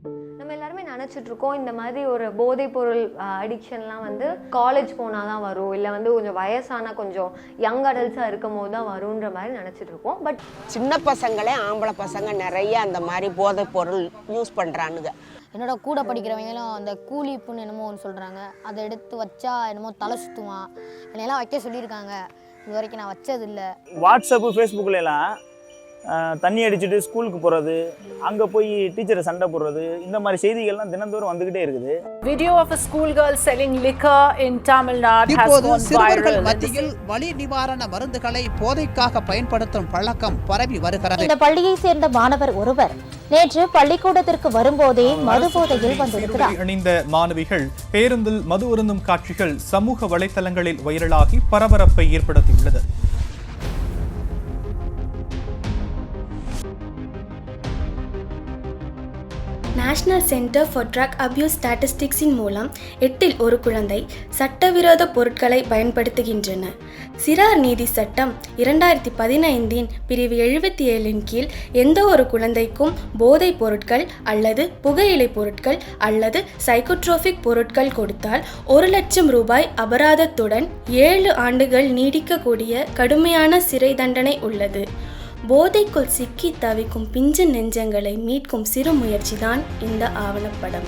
நம்ம எல்லாருமே நினச்சிட்டு இருக்கோம் இந்த மாதிரி ஒரு போதைப் பொருள் அடிக்ஷன்லாம் வந்து காலேஜ் போனால் தான் வரும், இல்லை வந்து கொஞ்சம் வயசான கொஞ்சம் யங் அடல்ட்ஸாக இருக்கும் போது தான் வரும்ன்ற மாதிரி நினச்சிட்டு இருக்கோம். பட் சின்ன பசங்களே ஆம்பளை பசங்க நிறைய அந்த மாதிரி போதைப் பொருள் யூஸ் பண்ணுறானுங்க. என்னோட கூட படிக்கிறவங்களும் அந்த கூலிப்புன்னு என்னமோ ஒன்று சொல்கிறாங்க, அதை எடுத்து வச்சா என்னமோ தலை சுற்றுவான், என்னையெல்லாம் வைக்க சொல்லியிருக்காங்க. இது வரைக்கும் நான் வச்சதில்லை. வாட்ஸ்அப்பு ஃபேஸ்புக்கிலலாம் தண்ணி அடிச்சுட்டு ஸ்கூலுக்கு போகிறது, அங்கே போய் டீச்சரை சண்டை போடுறது, இந்த மாதிரி செய்திகள்லாம் தினந்தோறும் வந்துக்கிட்டே இருக்குது. Video of a school girl selling liquor in Tamil Nadu has gone viral. மத்தியில் வலி நிவாரண மருந்துகளை போதைக்காக பயன்படுத்தும் பழக்கம் பரவி வருகிறது. இந்த பள்ளியை சேர்ந்த மாணவர் ஒருவர் நேற்று பள்ளிக்கூடத்திற்கு வரும்போதே மது போதையில் வந்திருக்கிறார். அணிந்த மாணவிகள் பேருந்தில் மது அருந்தும் காட்சிகள் சமூக வலைதளங்களில் வைரலாகி பரபரப்பை ஏற்படுத்தியுள்ளது. National centre for drug abuse ஸ்டாட்டிஸ்டிக்ஸின் மூலம் 8இல் 1 குழந்தை சட்டவிரோத பொருட்களை பயன்படுத்துகின்றன. சிறார் நீதி சட்டம் 2015 பிரிவு 77 கீழ் எந்த ஒரு குழந்தைக்கும் போதைப் பொருட்கள் அல்லது புகையிலை பொருட்கள் அல்லது சைக்கோட்ரோபிக் பொருட்கள் கொடுத்தால் 1 லட்சம் ரூபாய் அபராதத்துடன் 7 ஆண்டுகள் நீடிக்கக்கூடிய கடுமையான சிறை தண்டனை உள்ளது. போதைக்குள் சிக்கி தவிக்கும் பிஞ்சு நெஞ்சங்களை மீட்கும் சிறு முயற்சிதான் இந்த ஆவணப்படம்.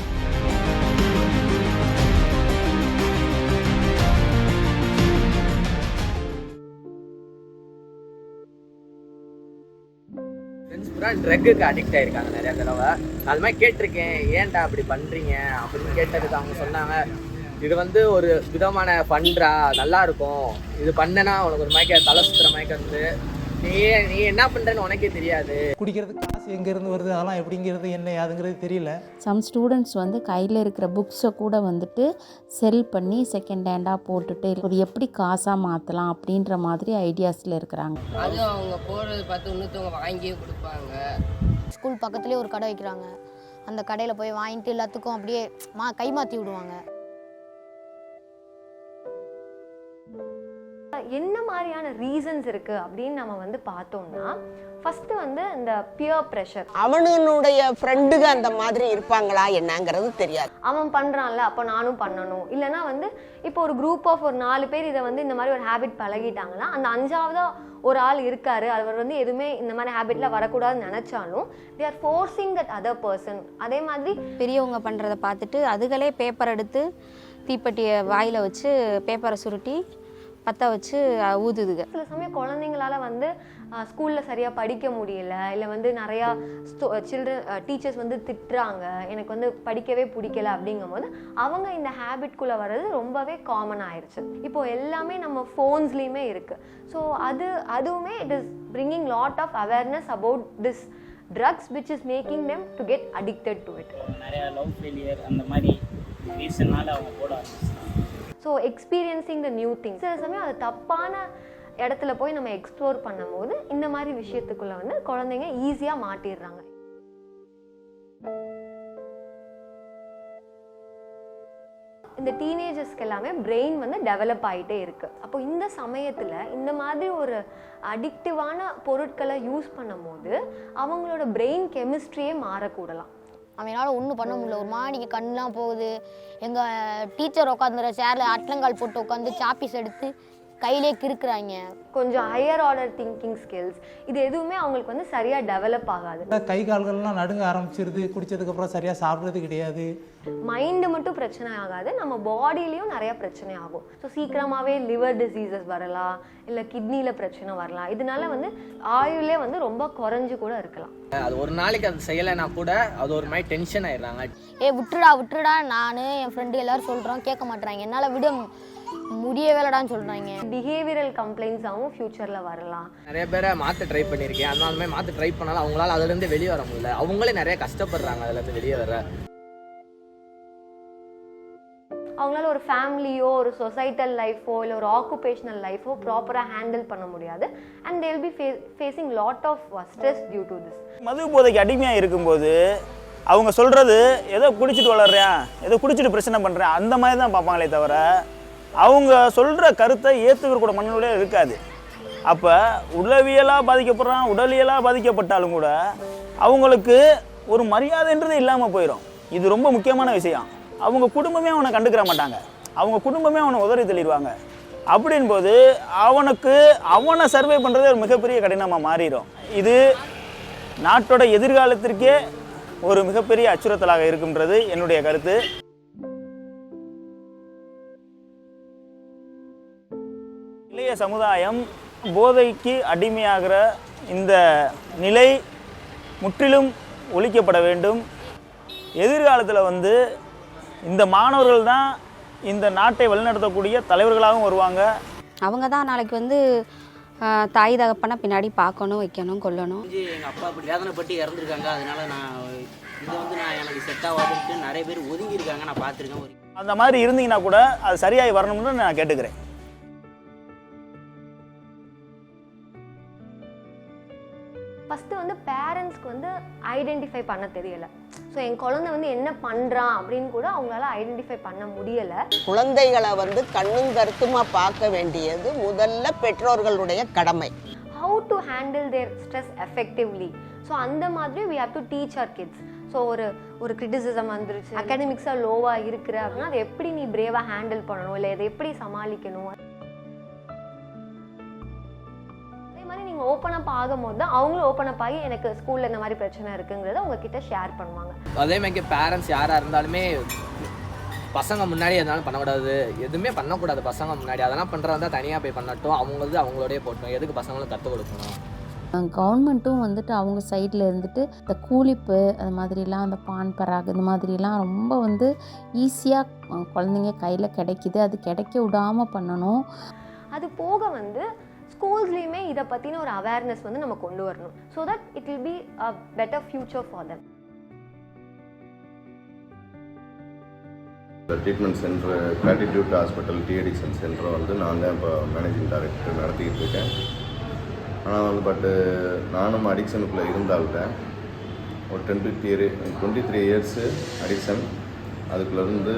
ட்ரக்குக்கு அடிக்ட் ஆயிருக்காங்க நிறைய தடவை. அது மாதிரி கேட்டிருக்கேன், ஏன்டா அப்படி பண்றீங்க அப்படின்னு கேட்டதுக்கு அவங்க சொன்னாங்க, இது வந்து ஒரு விதமான ஃபண்ட்ரா, நல்லா இருக்கும், இது பண்ணனா உனக்கு ஒரு மயக்க தலை சுத்துற மயக்கம் வந்து நீ என்ன பண்றேன்னு உனக்கே தெரியாது. குடிக்கிறதுக்கு காசு எங்கேருந்து வருது, அதெல்லாம் எப்படிங்கிறது என்ன அதுங்கிறது தெரியல. சம் ஸ்டூடெண்ட்ஸ் வந்து கையில் இருக்கிற புக்ஸை கூட வந்துட்டு செல் பண்ணி செகண்ட் ஹேண்டாக போட்டுட்டு ஒரு எப்படி காசாக மாற்றலாம் அப்படின்ற மாதிரி ஐடியாஸில் இருக்கிறாங்க. அதுவும் அவங்க போடுறது பார்த்து இன்னொருத்தவங்க வாங்கியே கொடுப்பாங்க. ஸ்கூல் பக்கத்துலேயே ஒரு கடை வைக்கிறாங்க, அந்த கடையில் போய் வாங்கிட்டு எல்லாத்துக்கும் அப்படியே கை மாற்றி விடுவாங்க. என்ன மாதிரியான ரீசன்ஸ் இருக்கு அப்படின்னு நம்ம வந்து பார்த்தோம்னா, ஃபர்ஸ்ட் வந்து இந்த பியர் ப்ரெஷர். அவனுடைய ஃப்ரெண்டுங்க அந்த மாதிரி இருப்பாங்களா என்னங்கிறது தெரியாது. அவன் பண்றான்ல அப்போ நானும் பண்ணணும், இல்லைன்னா வந்து இப்போ ஒரு குரூப் ஆஃப் ஒரு 4 பேர் இதை வந்து இந்த மாதிரி ஒரு ஹேபிட் பழகிட்டாங்கன்னா, அந்த 5ஆவதா ஒரு ஆள் இருக்காரு, அவர் வந்து எதுவுமே இந்த மாதிரி ஹேபிட்ல வரக்கூடாதுன்னு நினைச்சாலும் they are forcing that other person. அதே மாதிரி பெரியவங்க பண்ணுறதை பார்த்துட்டு அதுகளே பேப்பர் எடுத்து தீப்பெட்டியை வாயில் வச்சு பேப்பரை சுருட்டி பற்ற வச்சு ஊதுதுங்க. சில சமயம் குழந்தைங்களால வந்து ஸ்கூலில் சரியாக படிக்க முடியல, இல்லை வந்து நிறையா டீச்சர்ஸ் வந்து திட்டுறாங்க, எனக்கு வந்து படிக்கவே பிடிக்கல அப்படிங்கும்போது அவங்க இந்த ஹேபிட்குள்ளே வர்றது ரொம்பவே காமன் ஆயிடுச்சு. இப்போ எல்லாமே நம்ம ஃபோன்ஸ்லேயுமே இருக்குது. ஸோ அதுவுமே it is bringing lot of awareness about this drugs which is making them to get addicted to it. நிறையா லவ் ஃபெயிலியர் அந்த மாதிரி ரீசன்னால அவங்க போட ஆரம்பிச்சிட்டாங்க. So experiencing the new things. சில சமயம் அது தப்பான இடத்துல போய் நம்ம எக்ஸ்ப்ளோர் பண்ணும்போது இந்த மாதிரி விஷயத்துக்குள்ள வந்து குழந்தைங்க ஈஸியாக மாட்டிடுறாங்க. இந்த டீனேஜர்ஸ்க்கு எல்லாமே பிரெயின் வந்து டெவலப் ஆகிட்டே இருக்கு. அப்போ இந்த சமயத்தில் இந்த மாதிரி ஒரு அடிக்டிவான பொருட்களை யூஸ் பண்ணும் போது அவங்களோட பிரெயின் கெமிஸ்ட்ரியே மாறக்கூடலாம். அவனால் ஒன்றும் பண்ண முடியல, ஒரு மாடிக்கு கண்ணெலாம் போகுது. எங்கள் டீச்சர் உட்காந்துற சேரில் அட்லங்கால் போட்டு உட்காந்து சாப்பீஸ் எடுத்து கையிலே கிறுக்குறாங்க. கொஞ்சம் ஹையர் ஆர்டர் திங்கிங் ஸ்கில்ஸ் இது எதுவுமே அவங்களுக்கு வந்து சரியாக டெவலப் ஆகாது. கை கால்கள்லாம் நடுங்க ஆரம்பிச்சிருது, குடிச்சதுக்கப்புறம் சரியாக சாப்பிட்றது கிடையாது. மைண்டு மட்டும் பிரச்சனை ஆகாது, நம்ம பாடியிலையும் நிறைய பிரச்சனை ஆகும். ஸோ சீக்கிரமாகவே லிவர் டிசீசஸ் வரலாம், இல்லை கிட்னியில் பிரச்சனை வரலாம். இதனால வந்து ஆயுளே வந்து ரொம்ப குறைஞ்சு கூட இருக்கலாம். அது ஒரு நாளைக்கு அது செய்யலைன்னா கூட அது ஒரு மாதிரி டென்ஷன் ஆயிடுறாங்க. விட்டுடா நான் என் ஃப்ரெண்டு எல்லாரும் சொல்கிறோம், கேட்க மாட்டேறாங்க, என்னால் விட முடியவே இல்லடான்னு சொல்கிறாங்க. பிஹேவியரல் கம்ப்ளைண்ட்ஸாகவும் ஃபியூச்சரில் வரலாம். நிறைய பேரை மாற்ற ட்ரை பண்ணியிருக்கேன், அதனாலுமே மாற்ற ட்ரை பண்ணாலும் அவங்களால அதுலேருந்து வெளியே வர முடியல. அவங்களே நிறைய கஷ்டப்படுறாங்க அதுலேருந்து வெளியே வர. அவங்களால ஒரு ஃபேமிலியோ ஒரு சொசைட்டல் லைஃபோ இல்லை ஒரு ஆக்குபேஷனல் லைஃபோ ப்ராப்பராக ஹேண்டில் பண்ண முடியாது. And they will be facing lot of stress due to this. மது போதைக்கு அடிமையாக இருக்கும்போது அவங்க சொல்கிறது ஏதோ குடிச்சிட்டு வளர்றேன், ஏதோ குடிச்சிட்டு பிரச்சனை பண்ணுறேன் அந்த மாதிரி தான் பார்ப்பாங்களே தவிர அவங்க சொல்கிற கருத்தை ஏற்றுக்கிற கூட மனநிலையே இருக்காது. அப்போ உளவியலாக பாதிக்கப்படுறான், உடலியலாக பாதிக்கப்பட்டாலும் கூட அவங்களுக்கு ஒரு மரியாதைன்றதே இல்லாமல் போயிடும். இது ரொம்ப முக்கியமான விஷயம். அவங்க குடும்பமே அவனை கண்டுக்கிற மாட்டாங்க, அவங்க குடும்பமே அவனை உதறி தள்ளிடுவாங்க. அப்படின்போது அவனை சர்வே பண்ணுறதே ஒரு மிகப்பெரிய கடினமாக மாறிடும். இது நாட்டோட எதிர்காலத்திற்கே ஒரு மிகப்பெரிய அச்சுறுத்தலாக இருக்குன்றது என்னுடைய கருத்து. இளைய சமுதாயம் போதைக்கு அடிமையாகிற இந்த நிலை முற்றிலும் ஒழிக்கப்பட வேண்டும். எதிர்காலத்தில் இந்த மாணவர்கள் தான் இந்த நாட்டை வழிநடத்தக்கூடிய தலைவர்களாகவும் வருவாங்க. அவங்க தான் நாளைக்கு தாய் தகப்பனை பின்னாடி பார்க்கணும், வைக்கணும், கொல்லணும். எங்கள் அப்பா அப்படி வேதனைப்பட்டு இறந்துருக்காங்க. அதனால நான் நான் எனக்கு செட் ஆகாதுன்ட்டு நிறைய பேர் ஒதுங்கி இருக்காங்க, நான் பார்த்துருக்கேன். அந்த மாதிரி இருந்தீங்கன்னா கூட அது சரியாகி வரணும்னு நான் கேட்டுக்கிறேன். ஃபஸ்ட்டு பேரண்ட்ஸ்க்கு ஐடென்டிஃபை பண்ண தெரியலை. ஸோ என் குழந்தை என்ன பண்ணுறான் அப்படின்னு கூட அவங்களால ஐடென்டிஃபை பண்ண முடியலை. குழந்தைகளை கண்ணும் கருத்துமா பார்க்க வேண்டியது முதல்ல பெற்றோர்களுடைய கடமை. How to handle their stress effectively. So அந்த மாதிரி we have to teach our kids. So ஒரு கிரிட்டிசிசம் வந்துருச்சு, அகாடமிக்ஸாக லோவாக இருக்கிற அப்படின்னா அதை எப்படி நீ பிரேவாக ஹேண்டில் பண்ணணும், இல்லை அதை எப்படி சமாளிக்கணும். நீங்கள் ஓப்பன் அப் ஆகும்போது தான் அவங்களும் ஓப்பன் அப் ஆகி எனக்கு ஸ்கூலில் இந்த மாதிரி பிரச்சனை இருக்குங்கிறத உங்ககிட்ட ஷேர் பண்ணுவாங்க. அதே மாதிரி பேரண்ட்ஸ் யாராக இருந்தாலுமே பசங்க முன்னாடி எதனாலும் பண்ணக்கூடாது, எதுவுமே பண்ணக்கூடாது பசங்க முன்னாடி. அதெல்லாம் பண்ணுறதா தனியாக போய் பண்ணட்டும், அவங்களோடய போட்டோம். எதுக்கு பசங்களும் கற்றுக் கொடுக்கணும். கவர்மெண்ட்டும் அவங்க சைடில் இருந்துட்டு இந்த கூலிப்பு அது மாதிரிலாம், அந்த பான் பராக் இந்த மாதிரிலாம் ரொம்ப ஈஸியாக குழந்தைங்க கையில் கிடைக்கிது, அது கிடைக்க விடாமல் பண்ணணும். அது போக ஸ்கூல்ஸ்லேயுமே இதை பற்றின ஒரு அவேர்னஸ் நம்ம கொண்டு வரணும். So that it will be a better future for them. Treatment centre gratitude hospital de addiction சென்டரை நான் தான் இப்போ மேனேஜிங் டைரக்டர் நடத்திக்கிட்டு இருக்கேன். ஆனால் நானும் அடிக்ஷனுக்குள்ளே இருந்தால்ட்டேன். ஒரு 23 இயர்ஸு அடிக்ஷன். அதுக்குள்ளேருந்து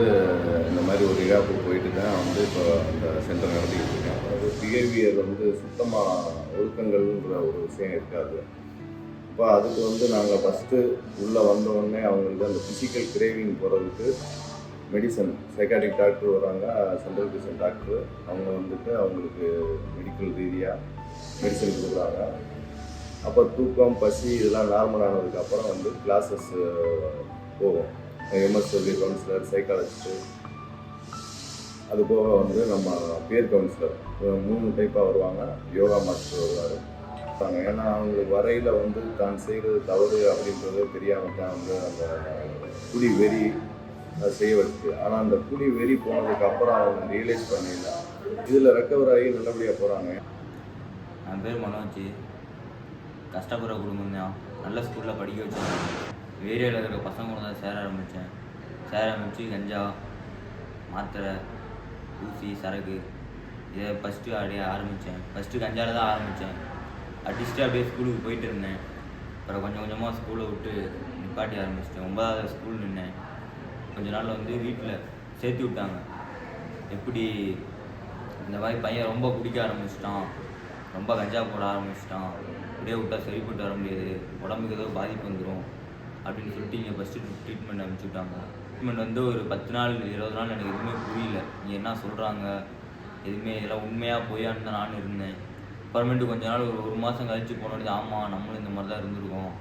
இந்த மாதிரி ஒரு ரிஹாபுக்கு போயிட்டு தான் இப்போ அந்த சென்டர் நடத்திக்கிட்டு இருக்கேன். அது பிஹேவியர் சுத்தமாக ஒழுக்கங்கள்ன்ற ஒரு விஷயம் இருக்காது. இப்போ அதுக்கு நாங்கள் ஃபஸ்ட்டு உள்ளே வந்தோடனே அவங்களுக்கு அந்த ஃபிசிக்கல் கிரேவிங் போகிறதுக்கு மெடிசன் சைக்காட்ரிக் டாக்டர் வராங்க, சென்ட்ரல் டிவிஷன் டாக்டர். அவங்க அவங்களுக்கு மெடிக்கல் ரீதியாக மெடிசன் கொடுக்குறாங்க. அப்போ தூக்கம், பசி இதெல்லாம் நார்மலானதுக்கப்புறம் கிளாஸஸ் போவோம். எம்எஸ்டபிள்யூ கவுன்சிலர், சைக்காலஜிஸ்ட்டு, அது போக நம்ம பேர் கவுன்சிலர் 3 டைப்பாக வருவாங்க. யோகா மாஸ்டர் வருவார். ஏன்னா அவங்களுக்கு வரையில் தான் செய்கிறது தவறு அப்படின்றதே தெரியாமல் தான் அந்த குடி வெறி அதை செய்ய வச்சு. ஆனால் அந்த குடி வெறி போனதுக்கப்புறம் அவங்க ரியலைஸ் பண்ணிடல, இதில் ரெக்கவர் ஆகி நல்லபடியாக போகிறாங்க. என் பேர் மனோஜ். கஷ்டப்படுற குடும்பம் தான். நல்ல ஸ்கூலில் படிக்க வச்சாங்க. ஏரியாவில் இருக்கிற பசங்க கூட தான் சேர ஆரம்பித்து கஞ்சா, மாத்திரை, ஊசி, சரக்கு இதை ஃபஸ்ட்டு ஆரம்பித்தேன். ஃபஸ்ட்டு கஞ்சாவில் தான் ஆரம்பித்தேன். அடிச்சுட்டு அப்படியே ஸ்கூலுக்கு போயிட்டு இருந்தேன். அப்புறம் கொஞ்சம் கொஞ்சமாக ஸ்கூலை விட்டு நிப்பாட்டி ஆரம்பிச்சிட்டேன். 9வது ஸ்கூல் நின்னேன். கொஞ்ச நாளில் வீட்டில் சேர்த்து விட்டாங்க. எப்படி இந்த மாதிரி பையன் ரொம்ப குடிக்க ஆரம்பிச்சிட்டான், ரொம்ப கஞ்சா போட ஆரம்பிச்சிட்டான், அப்படியே விட்டால் சரிப்பட்டு வர முடியாது, உடம்புக்கு ஏதோ பாதிப்பு வந்துடும் அப்படின்னு சொல்லிட்டு இங்கே ஃபஸ்ட்டு ட்ரீட்மெண்ட் அனுப்பிச்சுட்டாங்க. ட்ரீட்மெண்ட் ஒரு 10 நாள் 20 நாள் எனக்கு எதுவுமே புரியல. இங்கே என்ன சொல்கிறாங்க, எதுவுமே இதெல்லாம் உண்மையாக போயான்னு தான் நானும் இருந்தேன். அப்புறமேட்டு கொஞ்ச நாள் ஒரு மாதம் கழித்து போனோடனே ஆமாம் நம்மளும் இந்த மாதிரி தான் இருந்திருக்கோம்,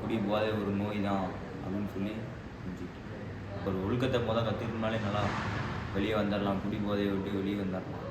குடி போதே ஒரு நோய் தான் அப்படின்னு சொல்லி ஒரு ஒழுக்கத்தை கற்றுக்கிட்டோம்னாலே நல்லா வெளியே வந்துடலாம், குடி போதையை விட்டு வெளியே வந்துடலாம்.